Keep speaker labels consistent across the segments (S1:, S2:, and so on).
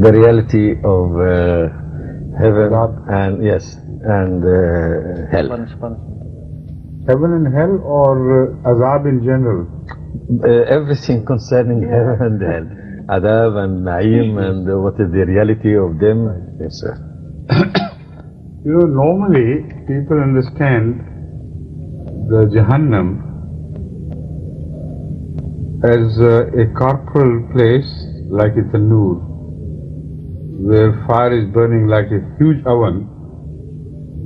S1: the reality of heaven and yes, and hell.
S2: Heaven and hell, or azab in general?
S1: Everything concerning heaven and hell, adab and naim, and what is the reality of them. Yes, sir.
S2: You know, normally people understand the Jahannam as a corporal place, like it's a nur, where fire is burning like a huge oven,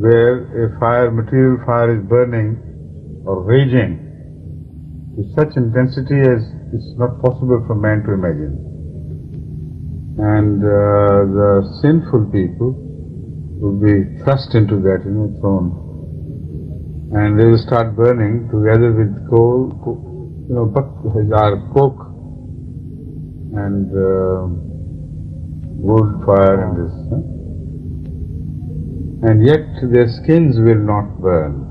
S2: where material fire is burning or raging with such intensity as it's not possible for man to imagine. And the sinful people will be thrust into that, thrown. And they will start burning together with coal, coke and wood, fire and this. And yet their skins will not burn.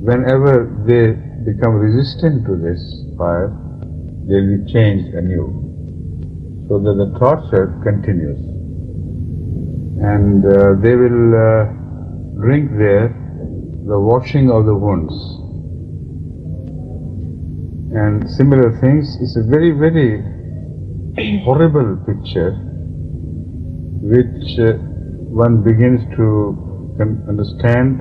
S2: Whenever they become resistant to this fire, they will be changed anew, so that the torture continues. And they will drink there the washing of the wounds. And similar things. It's a very, very horrible picture, which one begins to understand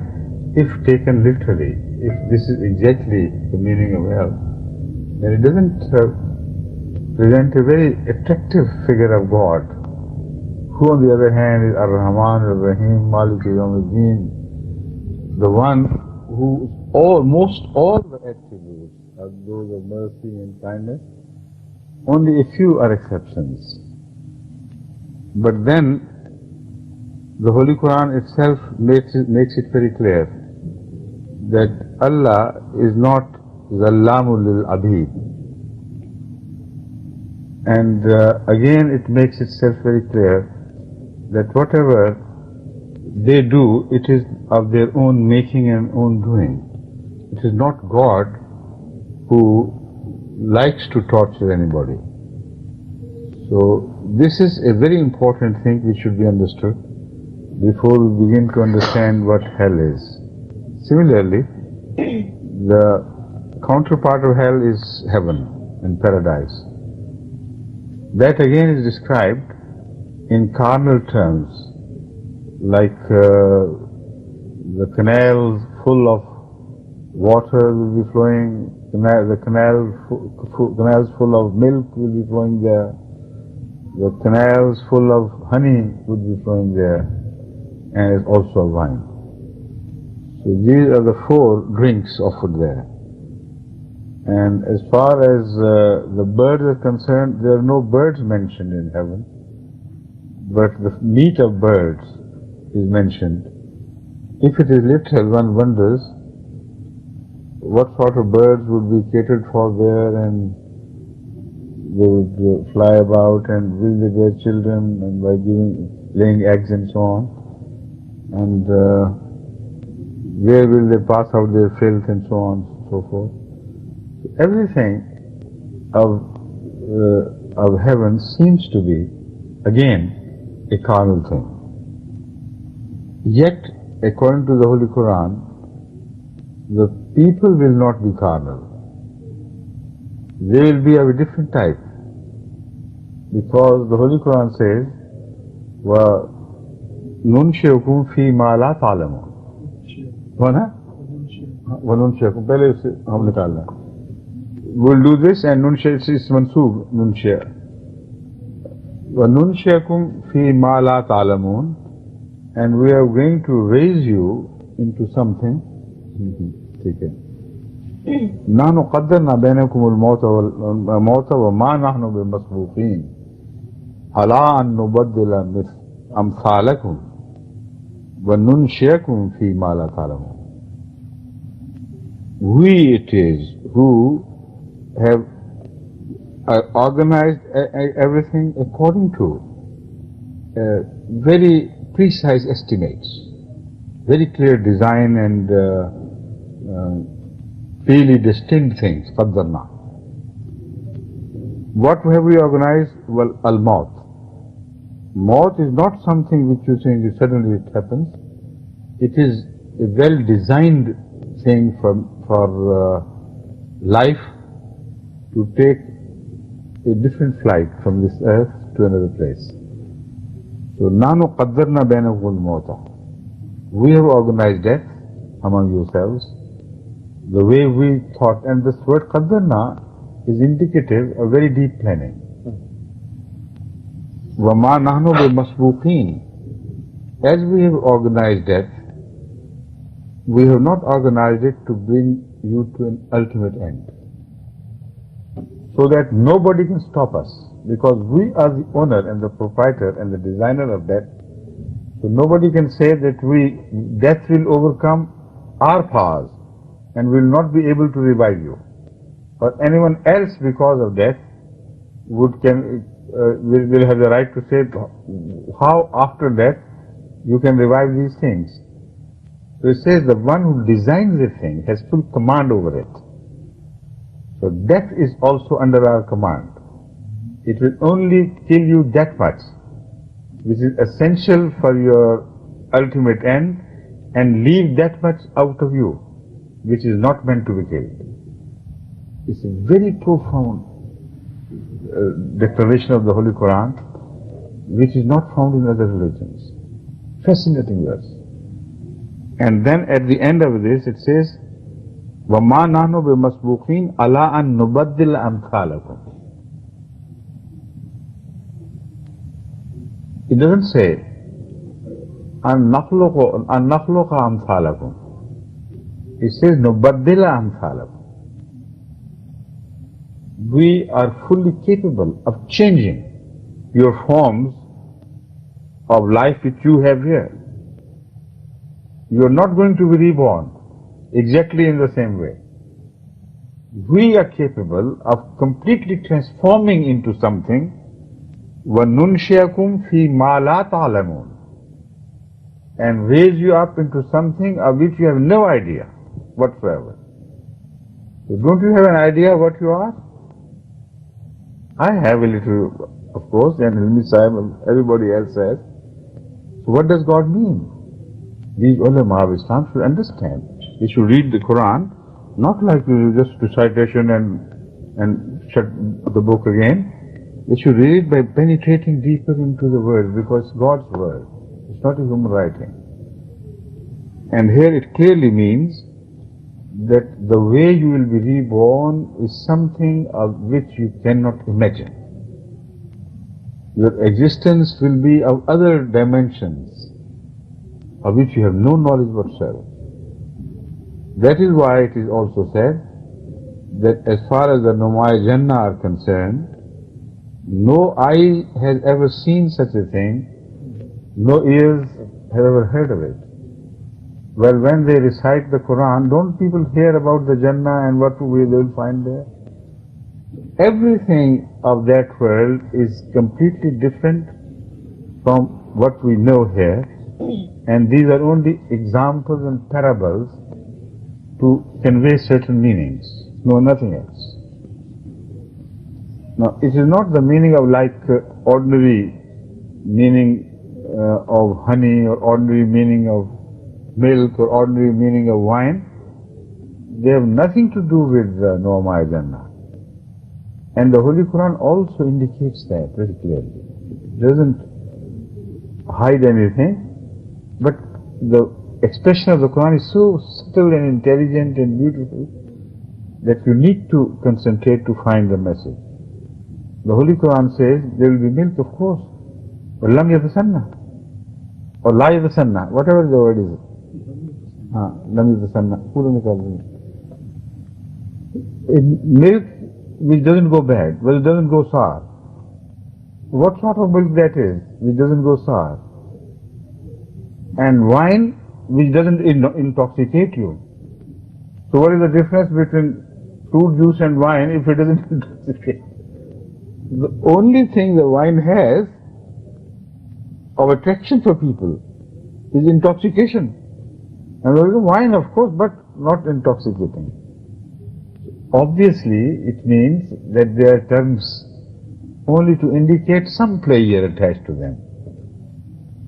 S2: if taken literally. If this is exactly the meaning of hell, then it doesn't present a very attractive figure of God, who on the other hand is Ar-Rahman, Ar-Rahim, Malik Yawmiddin, the one who almost all the attributes are those of mercy and kindness. Only a few are exceptions. But then the Holy Quran itself makes it very clear that Allah is not Zallamul lil Abid. And again it makes itself very clear that whatever they do, it is of their own making and own doing. It is not God who likes to torture anybody. So this is a very important thing which should be understood before we begin to understand what hell is. Similarly, the counterpart of hell is heaven and paradise. That again is described in carnal terms, like the canals full of water will be flowing, the canals full of milk will be flowing there, the canals full of honey would be flowing there, and also wine. So these are the 4 drinks offered there. And as far as the birds are concerned, there are no birds mentioned in heaven, but the meat of birds is mentioned. If it is literal, one wonders what sort of birds would be catered for there, and they would fly about, and will they bear children, and by laying eggs and so on, and where will they pass out their filth and so on and so forth. Everything of heaven seems to be, again, a carnal thing. Yet, according to the Holy Quran, the people will not be carnal. They will be of a different type. Because the Holy Quran says, وَنُنْشِئُكُمْ فِي مَا لَا تَعْلَمُونَ. وَنُنْشِئُكُمْ पहले उसे हम निकालना. We'll do this, and نُنْشِئ is mansoob, نُنْشِئ. وَنُنْشِئُكُمْ فِي مَا لَا تَعْلَمُونَ. And we are going to raise you into something. نحن قدرنا بينكم الموت وما نحن بمسبوقين على أن نبدل أمثالكم وننشئكم فيما لا تعلمون. We it is who have organized everything according to very precise estimates, very clear design and really distinct things. قدرنا. What have we organized? Well, al-maut. Maut is not something which you think suddenly it happens. It is a well-designed thing for life to take a different flight from this earth to another place. So, nanu qaddarna bainahumul mauta. We have organized death among yourselves the way we thought, and this word qaddarna is indicative of very deep planning. وَمَا نَحْنُ بِمَسْبُوقِينَ. As we have organized death, we have not organized it to bring you to an ultimate end, so that nobody can stop us, because we are the owner and the proprietor and the designer of death. So nobody can say that death will overcome our powers and will not be able to revive you, or anyone else because of death will have the right to say how after death you can revive these things. So it says the one who designs a thing has full command over it. So death is also under our command. It will only kill you that much, which is essential for your ultimate end, and leave that much out of you, which is not meant to be killed. It's a very profound declaration of the Holy Quran, which is not found in other religions. Fascinating verse. And then at the end of this it says, وَمَا نَحْنُ بِمَسْبُوقِينَ عَلَىٰ أَن نُبَدِّلَ أَمْثَالَكُمْ. It doesn't say أَن نَخْلُقَ أَمْثَالَكُمْ. It says نُبَدِّلَ أَمْثَالَكُمْ. We are fully capable of changing your forms of life which you have here. You are not going to be reborn exactly in the same way. We are capable of completely transforming into something. وَنُنْشِيَكُمْ فِي مَا لَا تَعْلَمُونَ, and raise you up into something of which you have no idea whatsoever. So don't you have an idea what you are? I have a little, of course, and Hilmi Sahib, everybody else says. So what does God mean? These ulama of Islam should understand. They should read the Quran, not like just recitation and shut the book again. They should read it by penetrating deeper into the word, because it's God's word. It's not a human writing. And here it clearly means that the way you will be reborn is something of which you cannot imagine. Your existence will be of other dimensions of which you have no knowledge whatsoever. That is why it is also said that as far as the Numai Jannah are concerned, no eye has ever seen such a thing, no ears have ever heard of it. Well, when they recite the Quran, don't people hear about the Jannah and what they will find there? Everything of that world is completely different from what we know here, and these are only examples and parables to convey certain meanings, no, nothing else. Now, it is not the meaning of like ordinary meaning of honey, or ordinary meaning of milk, or ordinary meaning of wine. They have nothing to do with Noamai Jannah. And the Holy Quran also indicates that very clearly. It doesn't hide anything, but the expression of the Quran is so subtle and intelligent and beautiful that you need to concentrate to find the message. The Holy Quran says there will be milk, of course, but lam yatasanna, or la yatasanna, whatever the word is. Lam yatasanna, milk which doesn't go bad, well, it doesn't go sour. What sort of milk that is, which doesn't go sour? And wine which doesn't intoxicate you. So what is the difference between fruit juice and wine if it doesn't intoxicate? The only thing the wine has of attraction for people is intoxication. And there is wine, of course, but not intoxicating. Obviously, it means that they are terms only to indicate some pleasure attached to them.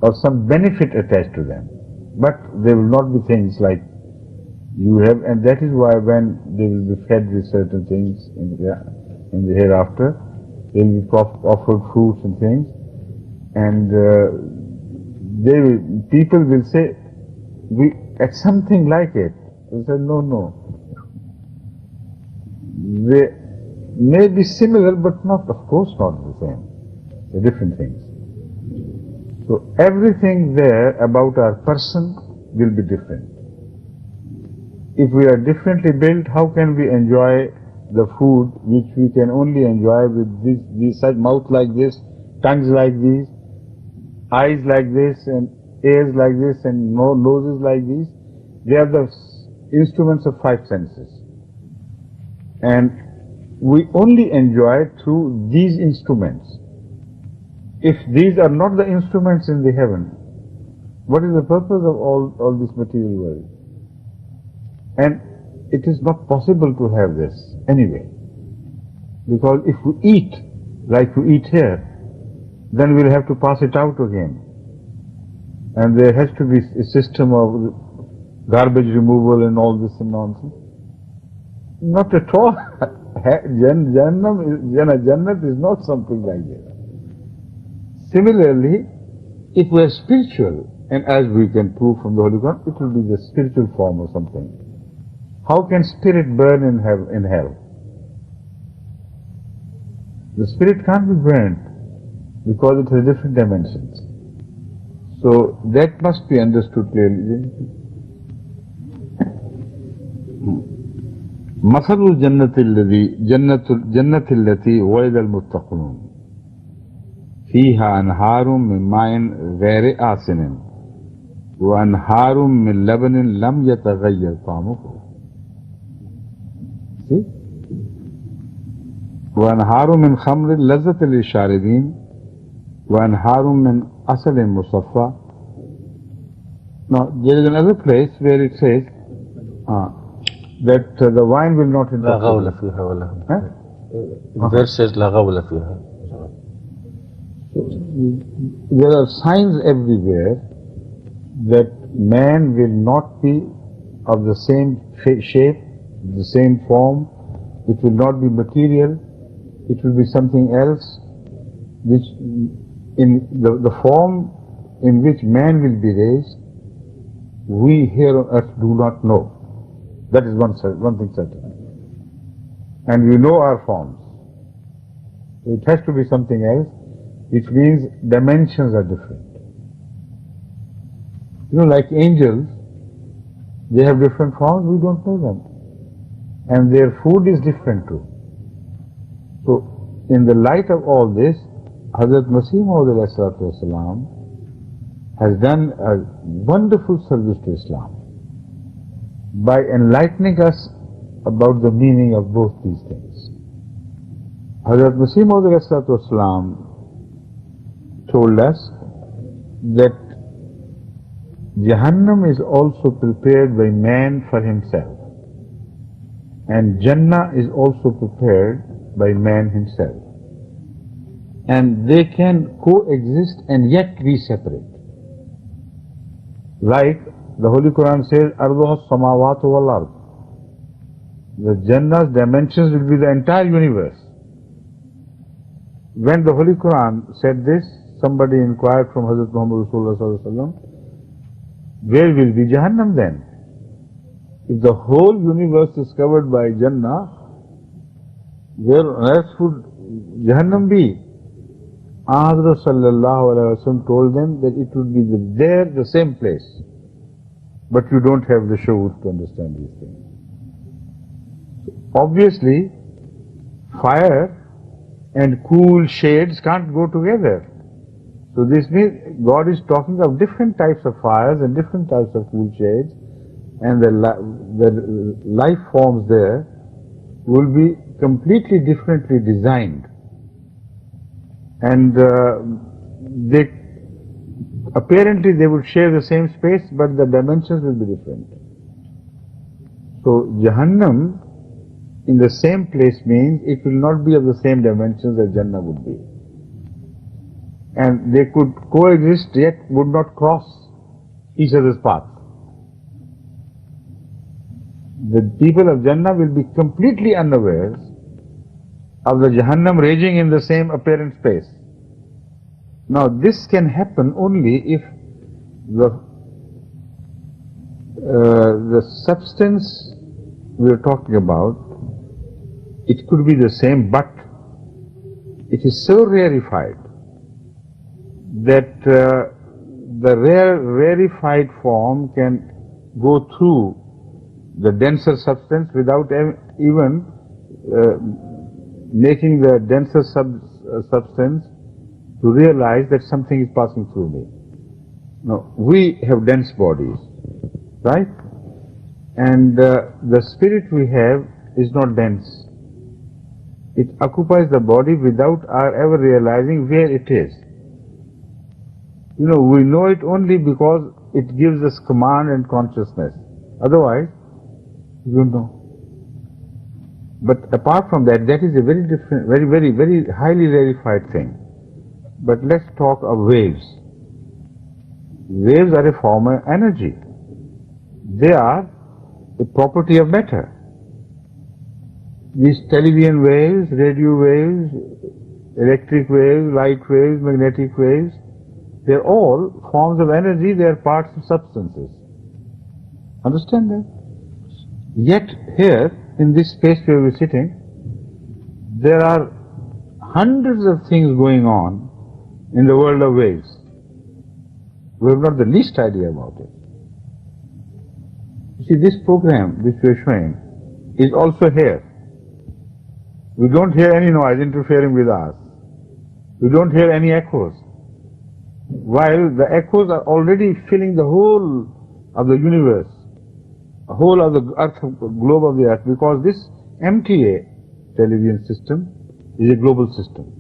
S2: or some benefit attached to them. But there will not be things like you have, and that is why when they will be fed with certain things in the hereafter, they will be offered fruits and things, and people will say, we at something like it. They say, no. They may be similar, but not, of course, not the same. They're different things. So everything there about our person will be different. If we are differently built, how can we enjoy the food which we can only enjoy with these such mouth like this, tongues like these, eyes like this, and ears like this, and noses like these? They are the instruments of five senses. And we only enjoy through these instruments. If these are not the instruments in the heaven, what is the purpose of all this material world? And it is not possible to have this anyway. Because if we eat like we eat here, then we'll have to pass it out again. And there has to be a system of garbage removal and all this nonsense. Not at all. Jannat is not something like that. Similarly, if we are spiritual, and as we can prove from the Holy Quran, it will be the spiritual form or something. How can spirit burn in hell? The spirit can't be burnt because it has different dimensions. So that must be understood clearly. مثل الجنة التي وعد المتقون فيها أنهار من ماء غير آسن وأنهار من لبن لم يتغير طعمه. وأنهار من خمر لذة للشاربين وأنهار من عسل مصفى. Now there is another place where it says that the wine will not
S1: لا غول فيها ولا verse says لا غول فيها.
S2: There are signs everywhere that man will not be of the same shape, the same form. It will not be material. It will be something else, which in the form in which man will be raised, we here on earth do not know. That is one thing certain. And we know our forms. It has to be something else, which means dimensions are different. You know, like angels, they have different forms, we don't know them. And their food is different too. So, in the light of all this, Hazrat Masih Maud has done a wonderful service to Islam by enlightening us about the meaning of both these things. Hazrat Masih Maud told us that Jahannam is also prepared by man for himself, and Jannah is also prepared by man himself, and they can coexist and yet be separate. Like the Holy Quran says, Arduha samawatu wal ard. The Jannah's dimensions will be the entire universe. When the Holy Quran said this, somebody inquired from Hazrat Muhammad Rasulullah, where will be Jahannam then? If the whole universe is covered by Jannah, where on earth would Jahannam be? Hazrat Sallallahu Alaihi Wasallam told them that it would be the same place. But you don't have the shuur to understand these things. Obviously, fire and cool shades can't go together. So this means God is talking of different types of fires and different types of cool shades, and the life forms there will be completely differently designed. And apparently they would share the same space, but the dimensions will be different. So Jahannam in the same place means it will not be of the same dimensions as Jannah would be. and they could coexist yet would not cross each other's path. The people of Jannah will be completely unaware of the Jahannam raging in the same apparent space. Now this can happen only if the substance we are talking about, it could be the same, but it is so rarefied that the rarefied form can go through the denser substance without even making the denser substance to realize that something is passing through me. Now, we have dense bodies, right? And the spirit we have is not dense. It occupies the body without our ever realizing where it is. You know, we know it only because it gives us command and consciousness. Otherwise, you don't know. But apart from that, that is a very different, very highly rarefied thing. But let's talk of waves. Waves are a form of energy. They are a property of matter. These television waves, radio waves, electric waves, light waves, magnetic waves, they're all forms of energy, they are parts of substances. Understand that? Yet here, in this space where we're sitting, there are hundreds of things going on in the world of waves. We have not the least idea about it. You see, this program which we're showing is also here. We don't hear any noise interfering with us. We don't hear any echoes. While the echoes are already filling the whole of the universe, the whole of the earth, globe of the earth, because this MTA television system is a global system.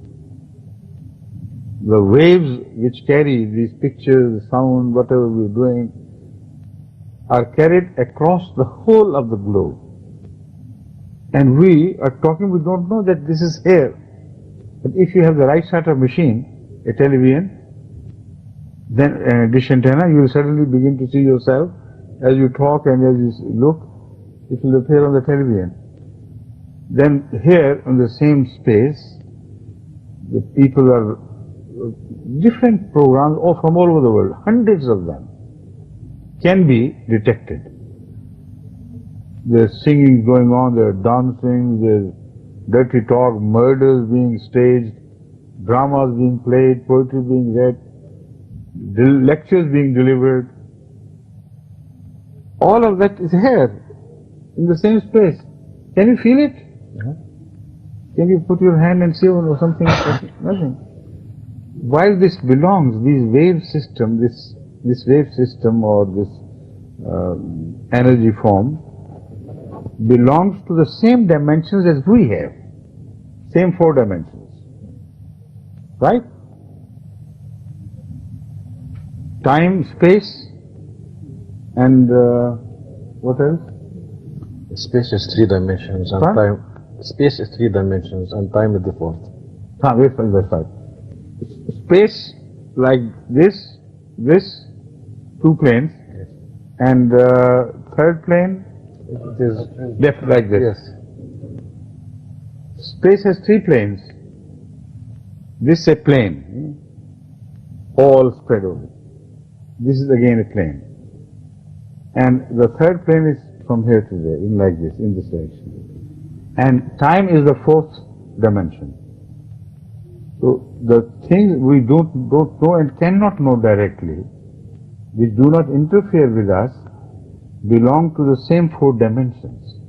S2: The waves which carry these pictures, sound, whatever we're doing, are carried across the whole of the globe. And we are talking, we don't know that this is here. But if you have the right sort of machine, a television, then a dish antenna, you will suddenly begin to see yourself as you talk and as you look, it will appear on the television. Then here, on the same space, the people are different programs from all over the world, hundreds of them, can be detected. There's singing going on, there's dancing, there's dirty talk, murders being staged, dramas being played, poetry being read, lectures being delivered. All of that is here, in the same space. Can you feel it? Can you put your hand and see or something? Nothing. While this belongs, this wave system, this wave system or this energy form belongs to the same dimensions as we have, same 4 dimensions, right? Time, space, and what else?
S1: Space is 3 dimensions and time. Space is 3 dimensions and time is the 4th.
S2: That's right. Space like this, 2 planes,
S1: yes.
S2: And third plane
S1: it is
S2: left like this.
S1: Yes.
S2: Space has 3 planes. This is a plane, all spread over. This is again a plane. And the third plane is from here to there, in like this, in this direction. And time is the 4th dimension. So the things we don't know and cannot know directly, which do not interfere with us, belong to the same 4 dimensions.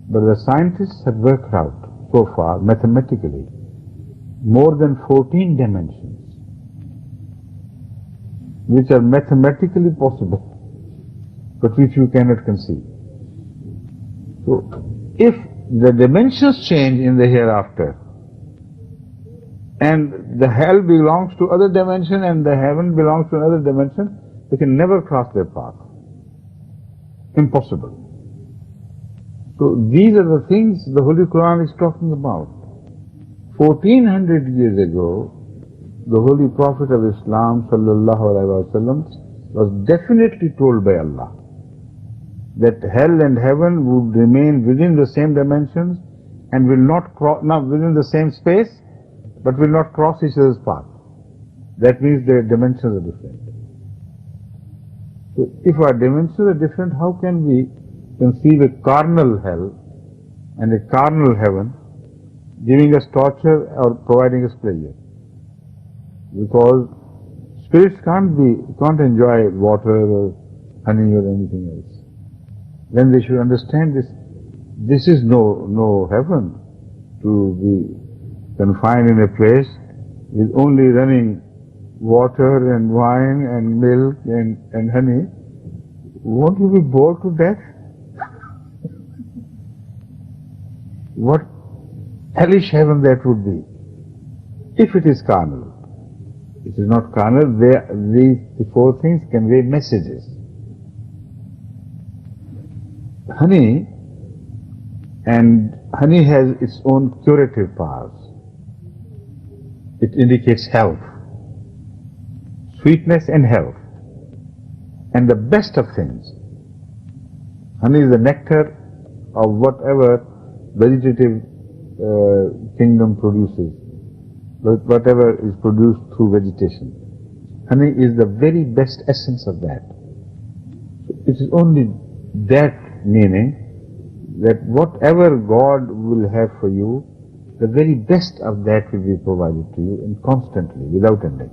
S2: But the scientists have worked out so far, mathematically, more than 14 dimensions, which are mathematically possible, but which you cannot conceive. So, if the dimensions change in the hereafter, and the hell belongs to other dimension and the heaven belongs to another dimension, they can never cross their path. Impossible. So these are the things the Holy Quran is talking about. 1400 years ago, the Holy Prophet of Islam sallallahu alaihi wasallam was definitely told by Allah that hell and heaven would remain within the same dimensions and will not cross, not within the same space, but will not cross each other's path. That means their dimensions are different. So if our dimensions are different, how can we conceive a carnal hell and a carnal heaven giving us torture or providing us pleasure? Because spirits can't enjoy water or honey or anything else. Then they should understand this. This is no heaven to be confined in a place with only running water and wine and milk and honey. Won't you be bored to death? What hellish heaven that would be, if it is carnal. It is not carnal. These four things convey messages. Honey has its own curative powers. It indicates health, sweetness and health, and the best of things. Honey is the nectar of whatever vegetative kingdom produces, whatever is produced through vegetation. Honey is the very best essence of that. It is only that meaning that whatever God will have for you, the very best of that will be provided to you and constantly, without ending.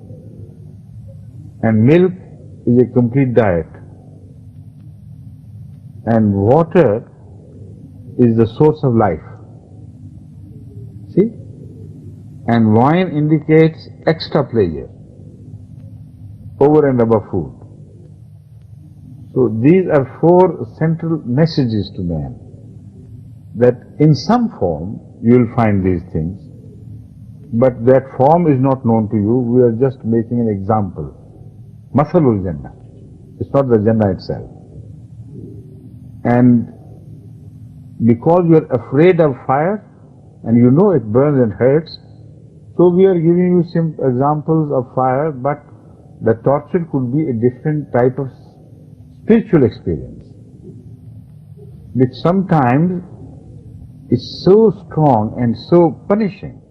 S2: And milk is a complete diet. And water is the source of life. See? And wine indicates extra pleasure over and above food. So these are four central messages to man, that in some form you will find these things, but that form is not known to you. We are just making an example. Masalul Jannah. It's not the Jannah itself. And because you are afraid of fire and you know it burns and hurts, so we are giving you some examples of fire, but the torture could be a different type of spiritual experience, which sometimes is so strong and so punishing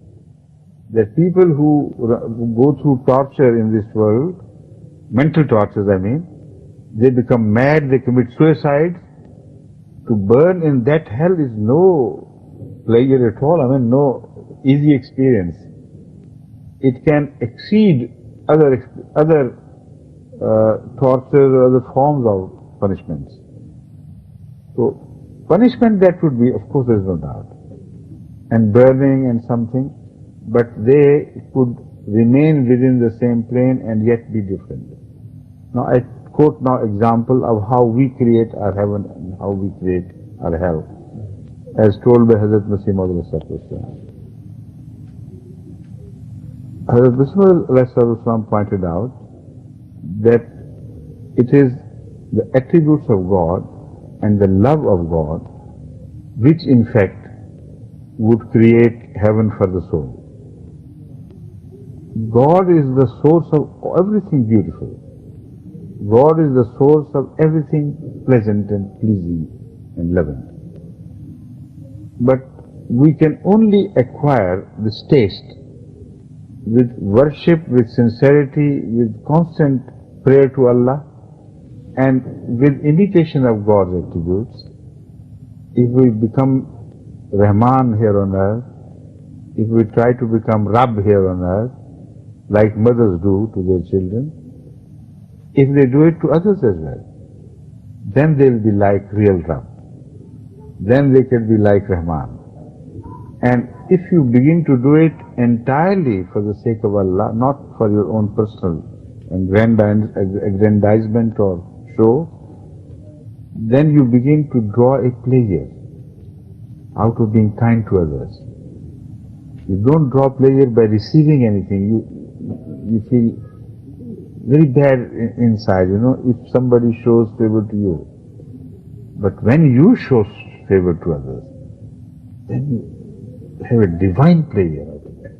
S2: that people who go through torture in this world, mental tortures I mean, they become mad, they commit suicide. To burn in that hell is no pleasure at all, I mean no easy experience. It can exceed other tortures or other forms of punishments. So punishment that would be, of course there is no doubt, and burning and something, but they could remain within the same plane and yet be different. Now I quote now example of how we create our heaven and how we create our hell, as told by Hazrat Masih Maud. Hazrat Masih Maud pointed out that it is the attributes of God and the love of God which in fact would create heaven for the soul. God is the source of everything beautiful. God is the source of everything pleasant and pleasing and loving. But we can only acquire this taste with worship, with sincerity, with constant prayer to Allah, and with imitation of God's attributes. If we become Rahman here on earth, if we try to become Rabb here on earth, like mothers do to their children, if they do it to others as well, then they'll be like real Rabb. Then they can be like Rahman. And if you begin to do it entirely for the sake of Allah, not for your own personal aggrandizement or show, then you begin to draw a pleasure out of being kind to others. You don't draw pleasure by receiving anything. You feel very bad inside, if somebody shows favor to you. But when you show favor to others, then you have a divine pleasure out of that.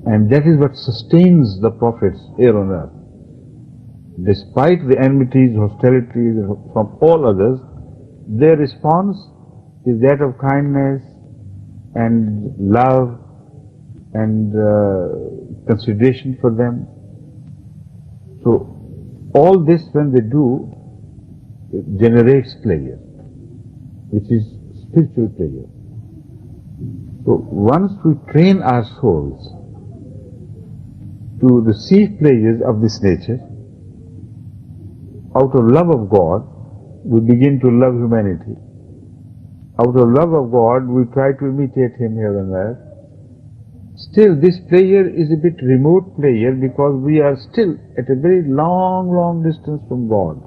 S2: And that is what sustains the prophets here on earth. Despite the enmities, hostilities from all others, their response is that of kindness and love and consideration for them. So all this, when they do, it generates pleasure, which is spiritual pleasure. So once we train our souls to receive pleasures of this nature, out of love of God, we begin to love humanity. Out of love of God, we try to imitate Him here on earth. Still, this pleasure is a bit remote pleasure because we are still at a very long distance from God.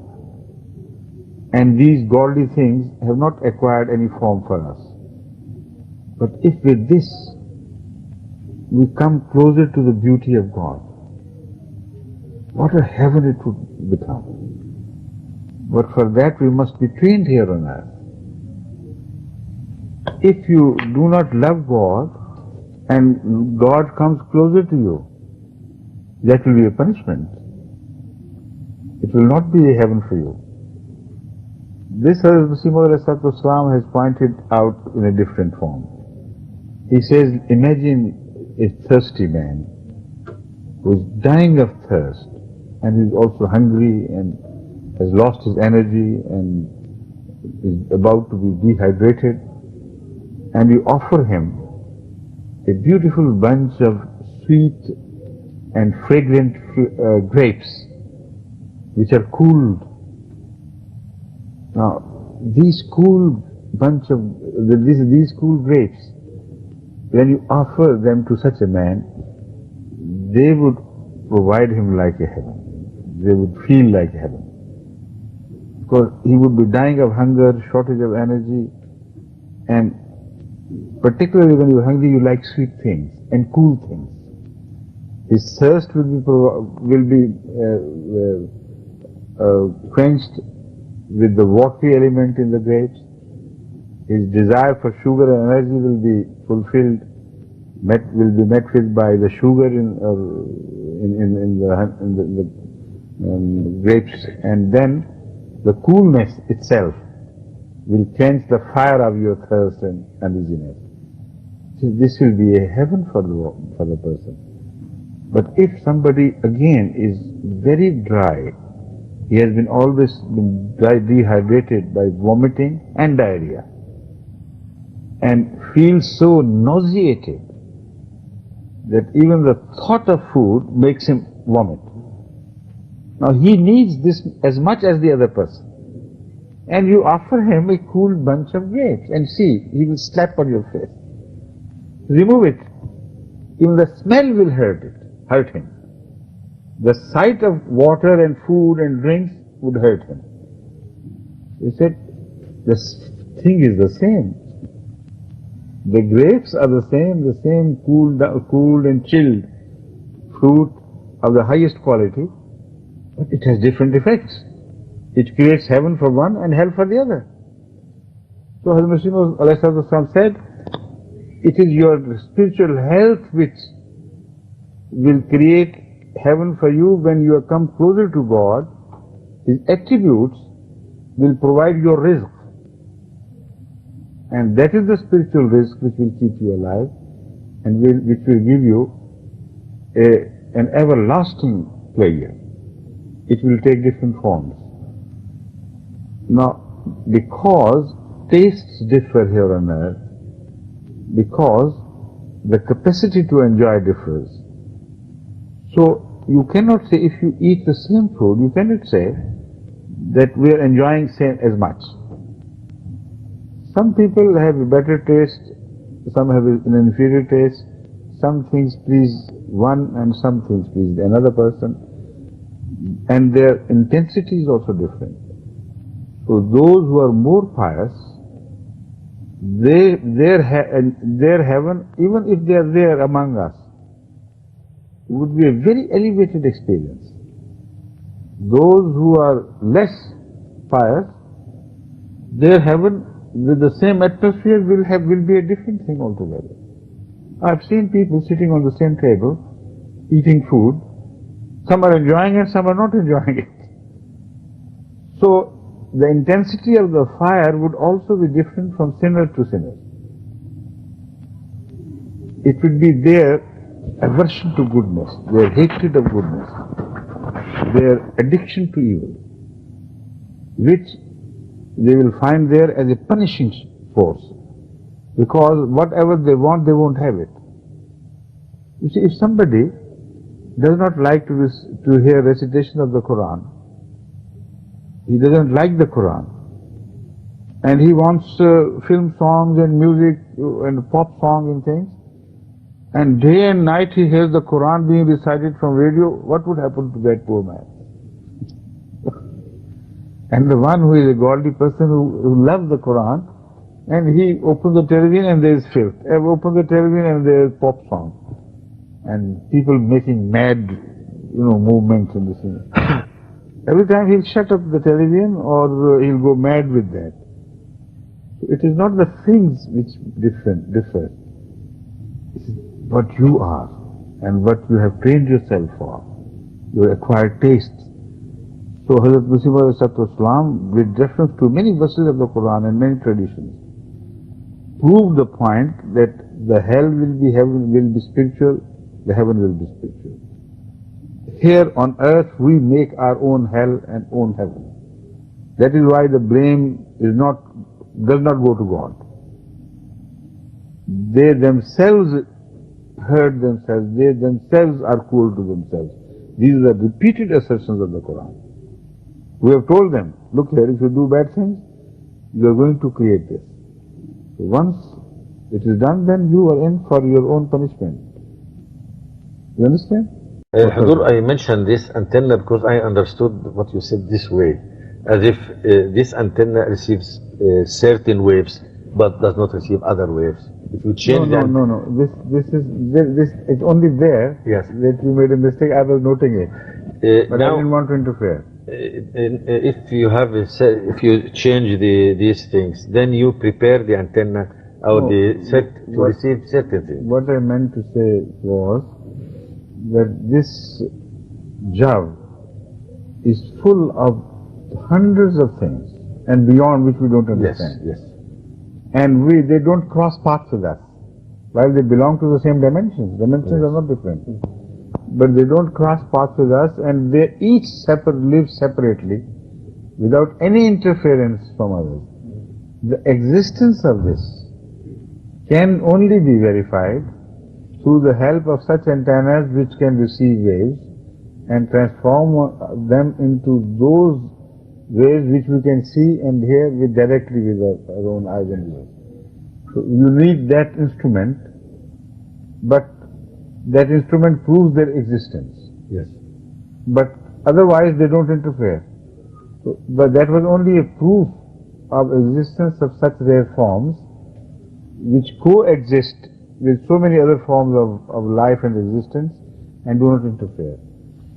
S2: And these godly things have not acquired any form for us. But if with this we come closer to the beauty of God, what a heaven it would become. But for that we must be trained here on earth. If you do not love God and God comes closer to you, that will be a punishment. It will not be a heaven for you. This Hazrat Masih Maud Islam has pointed out in a different form. He says, imagine a thirsty man who is dying of thirst and is also hungry and has lost his energy and is about to be dehydrated, and you offer him a beautiful bunch of sweet and fragrant grapes which are cooled. Now, these cool grapes, when you offer them to such a man, they would provide him like a heaven. They would feel like heaven. Because he would be dying of hunger, shortage of energy, and particularly when you're hungry, you like sweet things and cool things. His thirst will be quenched with the watery element in the grapes. His desire for sugar and energy will be fulfilled, will be met with by the sugar in the grapes, and then the coolness itself will quench the fire of your thirst and uneasiness. So this will be a heaven for the person. But if somebody again is very dry, he has always been dehydrated by vomiting and diarrhea, and feels so nauseated that even the thought of food makes him vomit. Now he needs this as much as the other person. And you offer him a cool bunch of grapes and see, he will slap on your face. Remove it. Even the smell will hurt him. The sight of water and food and drinks would hurt him. He said, this thing is the same. The grapes are the same cooled and chilled fruit of the highest quality, but it has different effects. It creates heaven for one and hell for the other. So Hazrat Masih Maud said, it is your spiritual health which will create heaven for you when you come closer to God. His attributes will provide your rizq. And that is the spiritual rizq which will keep you alive and which will give you an everlasting pleasure. It will take different forms. Now, because tastes differ here on earth, because the capacity to enjoy differs, so you cannot say, if you eat the same food, you cannot say that we are enjoying same as much. Some people have a better taste, some have an inferior taste, some things please one and some things please another person, and their intensity is also different. So those who are more pious, their heaven, even if they are there among us, would be a very elevated experience. Those who are less pious, their heaven with the same atmosphere will be a different thing altogether. I've seen people sitting on the same table, eating food. Some are enjoying it, some are not enjoying it. So, the intensity of the fire would also be different from sinner to sinner. It would be their aversion to goodness, their hatred of goodness, their addiction to evil, which they will find there as a punishing force. Because whatever they want, they won't have it. You see, if somebody does not like to hear recitation of the Quran, he doesn't like the Quran, and he wants film songs and music and pop songs and things, and day and night he hears the Quran being recited from radio, what would happen to that poor man? And the one who is a godly person who loves the Quran, and he opens the television and there is filth. Opens the television and there is pop song. And people making mad, movements in the scene. Every time he'll shut up the television or he'll go mad with that. So it is not the things which differ. It is what you are and what you have trained yourself for, your acquired tastes. So Hazrat Masih Maud, with reference to many verses of the Quran and many traditions, proved the point that the hell will be spiritual, the heaven will be spiritual. Here on earth we make our own hell and own heaven. That is why the blame does not go to God. They themselves hurt themselves, they themselves are cruel to themselves. These are repeated assertions of the Quran. We have told them, look here, if you do bad things, you are going to create this. So once it is done, then you are in for your own punishment. You understand?
S1: Hudur, I mentioned this antenna because I understood what you said this way, as if this antenna receives certain waves, but does not receive other waves. If you change
S2: no. This it's only there.
S1: Yes.
S2: That you made a mistake. I was noting it, but
S1: now,
S2: I didn't want to interfere.
S1: If you change these things, then you prepare the antenna or to receive certain things.
S2: What I meant to say was that this job is full of hundreds of things and beyond which we don't understand.
S1: Yes.
S2: And they don't cross paths with us. While they belong to the same dimensions. Dimensions are not different. But they don't cross paths with us, and they each live separately without any interference from others. The existence of this can only be verified through the help of such antennas which can receive waves and transform them into those waves which we can see and hear directly with our own eyes and ears. So you need that instrument, but that instrument proves their existence.
S1: Yes.
S2: But otherwise they don't interfere. So, but that was only a proof of existence of such rare forms which coexist with so many other forms of life and existence and do not interfere.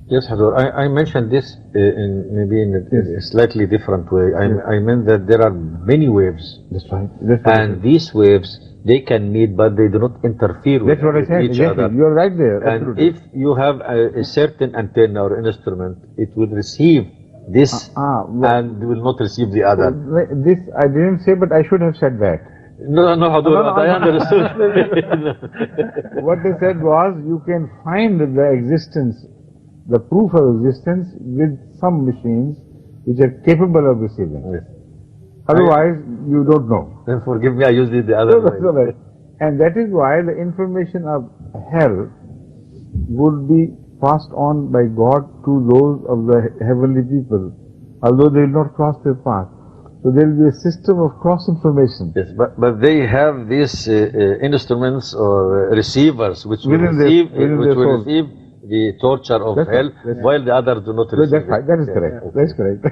S1: Yes, Hudur, I mentioned this in a slightly different way. I meant that there are many waves.
S2: That's right.
S1: And these waves, they can meet, but they do not interfere with each other.
S2: You're right there.
S1: And
S2: absolutely.
S1: if you have a certain antenna or instrument, it will receive this and will not receive the other.
S2: This I didn't say, but I should have said that.
S1: No, Hudur, I understood.
S2: What they said was, you can find the existence, the proof of existence with some machines which are capable of receiving.
S1: Yes.
S2: Otherwise, you don't know.
S1: Then forgive me, I used it the other way.
S2: And that is why the information of hell would be passed on by God to those of the heavenly people, although they will not cross their path. So there will be a system of cross-information.
S1: Yes, but they have these instruments or receivers which will receive the torture of hell, while the others do not receive it.
S2: That is correct. That is correct.